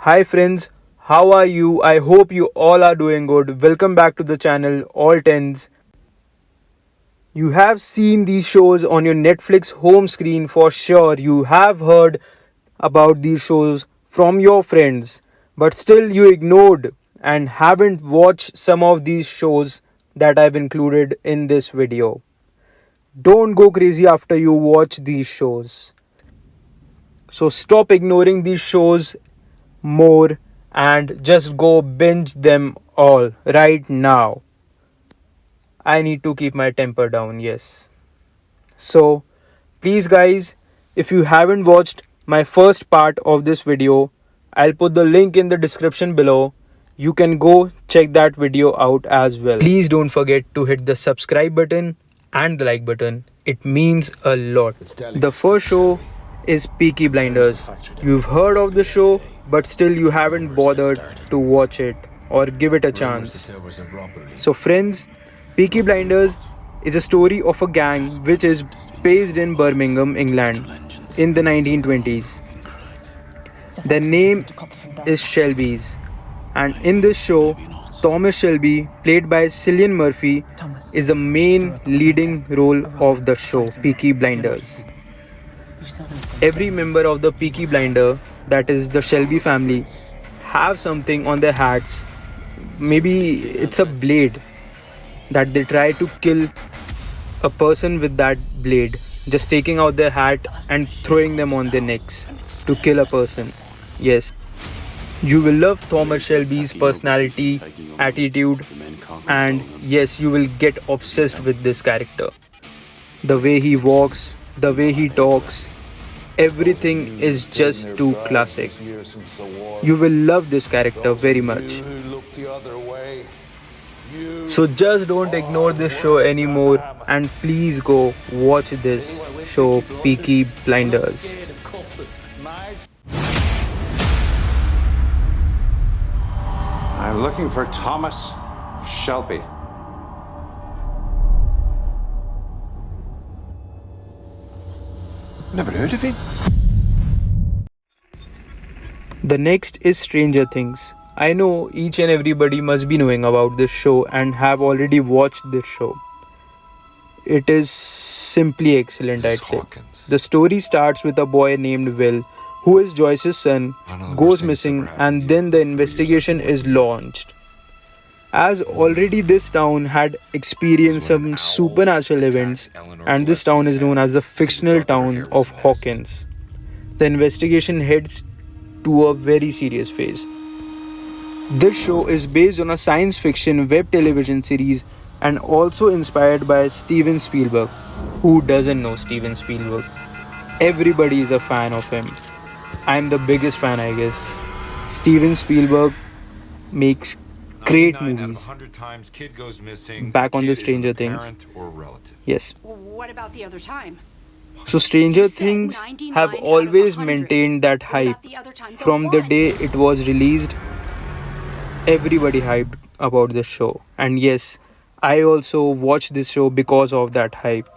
Hi friends, how are you? I hope you all are doing good. Welcome back to the channel All Tens. You have seen these shows on your Netflix home screen for sure. You have heard about these shows from your friends, but still you ignored and haven't watched some of these shows that I've included in this video. Don't go crazy after you watch these shows. So stop ignoring these shows more and just go binge them all right now. I need to keep my temper down, yes. So, please, guys, if you haven't watched my first part of this video, I'll put the link in the description below. You can go check that video out as well. Please don't forget to hit the subscribe button and the like button. It means a lot. The first show is Peaky Blinders. You've heard of the show, but still you haven't bothered to watch it or give it a chance. So, friends, Peaky Blinders is a story of a gang which is based in Birmingham, England in the 1920s. Their name is Shelby's, and in this show, Thomas Shelby, played by Cillian Murphy, is the main leading role of the show Peaky Blinders. Every member of the Peaky Blinder, that is the Shelby family, have something on their hats. Maybe it's a blade that they try to kill a person with that blade, just taking out their hat and throwing them on their necks to kill a person. Yes, you will love Thomas Shelby's personality, attitude, and yes, you will get obsessed with this character. The way he walks, the way he talks, everything is just too classic. You will love this character very much. So just don't ignore this show anymore and please go watch this show Peaky Blinders. I'm looking for Thomas Shelby. Never heard of him. The next is Stranger Things. I know each and everybody must be knowing about this show and have already watched this show. It is simply excellent, I'd say. The story starts with a boy named Will, who is Joyce's son, goes missing, and then the investigation is launched. As already this town had experienced some supernatural events, and this town is known as the fictional town of Hawkins. The investigation heads to a very serious phase. This show is based on a science fiction web television series and also inspired by Steven Spielberg. Who doesn't know Steven Spielberg? Everybody is a fan of him. I'm the biggest fan, I guess. Steven Spielberg makes great movies. Back on the Stranger Things. Yes. What about the other time? So Stranger Things have always maintained that hype. From the day it was released, everybody hyped about this show. And yes, I also watched this show because of that hype.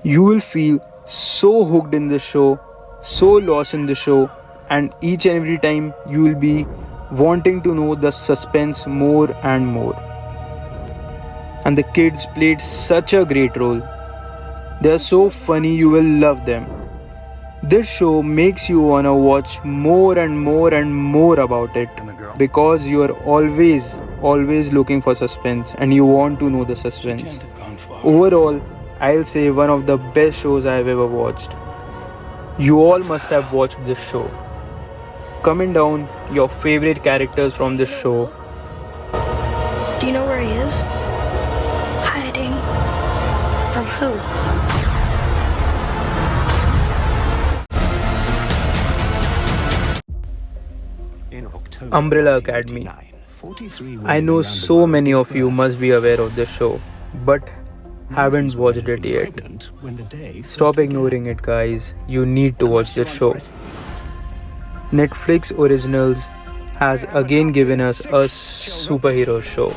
You will feel so hooked in this show, so lost in the show, and each and every time you will be wanting to know the suspense more and more. And the kids played such a great role. They are so funny, you will love them. This show makes you wanna watch more and more and more about it because you are always looking for suspense and you want to know the suspense. Overall, I'll say one of the best shows I've ever watched. You all must have watched this show. Comment down your favorite characters from this show. Do you know where he is? Hiding. From who? Umbrella Academy. I know so many of you must be aware of this show, but haven't watched it yet. Stop ignoring it, guys. You need to watch this show. Netflix Originals has again given us a superhero show.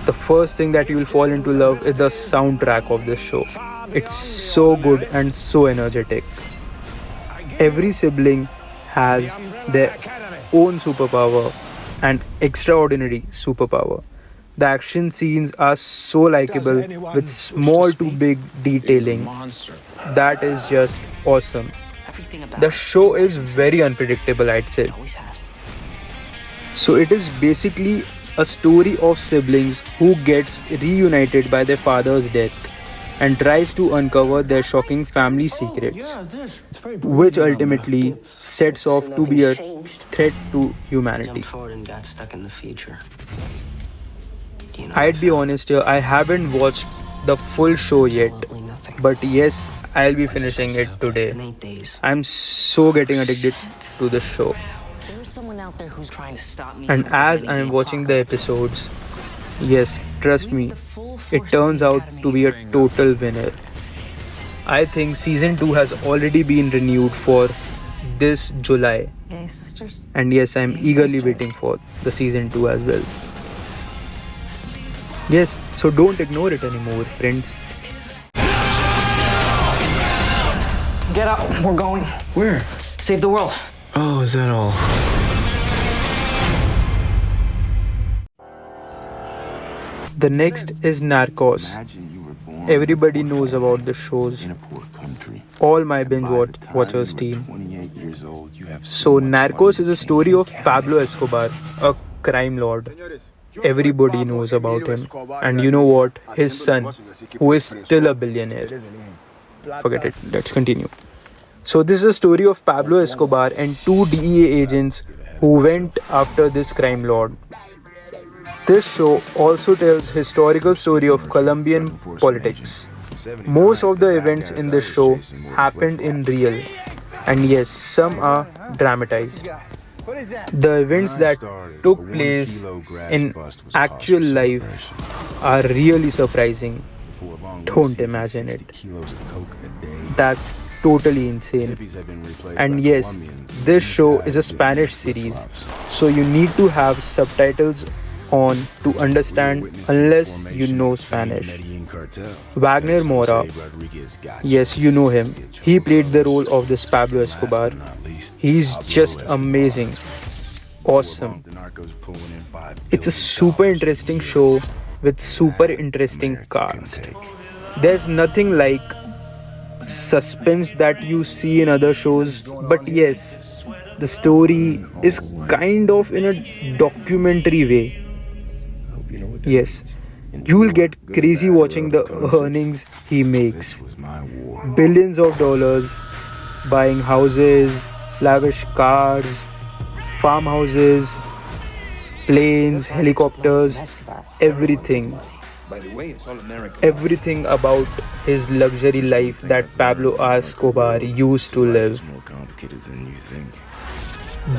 The first thing that you will fall into love is the soundtrack of this show. It's so good and so energetic. Every sibling has their own superpower and extraordinary superpower. The action scenes are so likable with small to big detailing. That is just awesome. The show is very unpredictable, I'd say. So it is basically a story of siblings who gets reunited by their father's death and tries to uncover their shocking family secrets, which ultimately sets off to be a threat to humanity. I'd be honest here, I haven't watched the full show yet, but yes, I'll be finishing it today. I'm so getting addicted to the show. And as I'm watching the episodes, yes, trust me, it turns out to be a total winner. I think season 2 has already been renewed for this July. And yes, I'm eagerly waiting for the season 2 as well. Yes, so don't ignore it anymore, friends. Get up, we're going. Where? Save the world. Oh, is that all? The next is Narcos. Everybody knows about the shows. All my watchers team. So Narcos is a story of Pablo Escobar, a crime lord. Everybody knows about him. And you know what? His son, who is still a billionaire. Forget it. Let's continue. So this is a story of Pablo Escobar and two DEA agents who went after this crime lord. This show also tells historical story of Colombian politics. Most of the events in this show happened in real, and yes, some are dramatized. The events that took place in actual life are really surprising. Don't imagine it. That's totally insane. And yes, this show is a Spanish series, so you need to have subtitles on to understand unless you know Spanish. Wagner Moura, yes, you know him. He played the role of this Pablo Escobar. He's just amazing. Awesome. It's a super interesting show with super interesting cast. There's nothing like suspense that you see in other shows, but yes, the story is kind of in a documentary way. Yes, you'll get crazy watching the earnings he makes. Billions of dollars, buying houses, lavish cars, farmhouses, planes, helicopters, everything. Everything about his luxury life that Pablo Escobar used to live.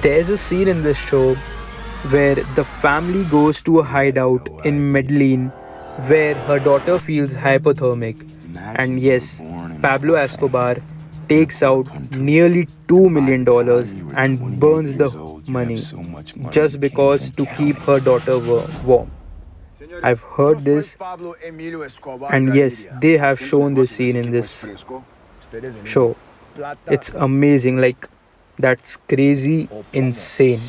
There's a scene in this show where the family goes to a hideout in Medellin where her daughter feels hypothermic. And yes, Pablo Escobar takes out nearly $2 million and burns the money just because to keep her daughter warm. I've heard this, and yes, they have shown this scene in this show. It's amazing, like, that's crazy, insane.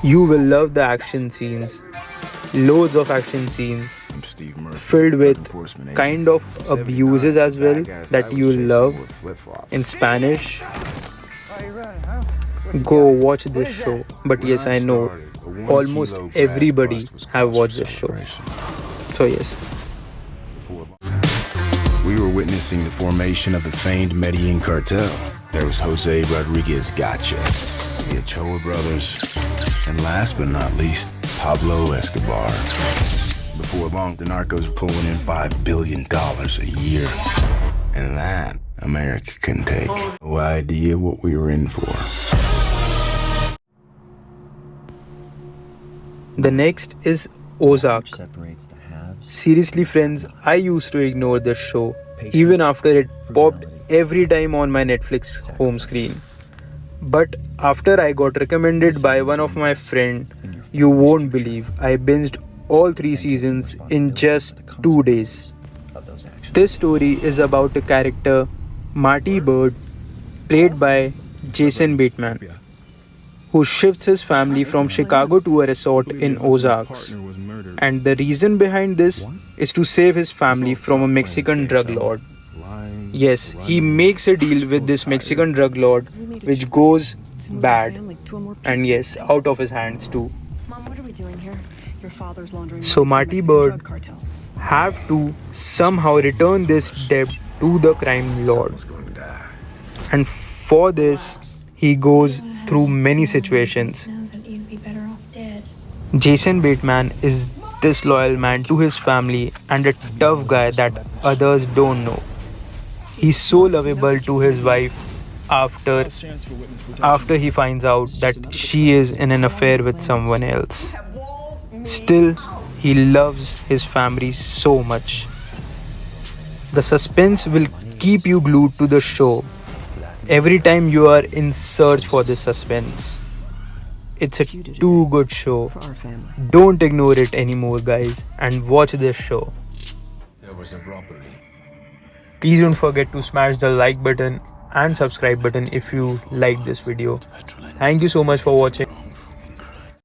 You will love the action scenes. Loads of action scenes filled with kind of abuses as well that you love in Spanish. Go watch this show. But yes, I know almost everybody have watched this show. So yes. We were witnessing the formation of the famed Medellin cartel. There was Jose Rodriguez Gacha, the Ochoa brothers, and last but not least, Pablo Escobar. Before long, the narcos were pulling in $5 billion a year. And that, America can take. No idea what we were in for. The next is Ozark. Seriously, friends, I used to ignore this show even after it popped every time on my Netflix home screen. But after I got recommended by one of my friend, you won't believe I binged all 3 seasons in just 2 days. This story is about a character Marty Bird, played by Jason Bateman, who shifts his family from Chicago to a resort in Ozarks. And the reason behind this is to save his family from a Mexican drug lord. Yes, he makes a deal with this Mexican drug lord which goes bad, and yes, out of his hands too. Mom, what are we doing here? Your father's laundering So money for Marty Mexican Bird drug cartel. have to somehow return this debt to the crime lord. And for this, he goes through many situations. Know that you'd be better off dead. Jason Bateman is this loyal man to his family and a tough guy that others don't know. He's so lovable to his wife after he finds out that she is in an affair with someone else. Still, he loves his family so much. The suspense will keep you glued to the show every time you are in search for this suspense. It's a too good show. For our family. Don't ignore it anymore, guys, and watch this show. There was a robbery. Please don't forget to smash the like button and subscribe button if you like this video. Thank you so much for watching.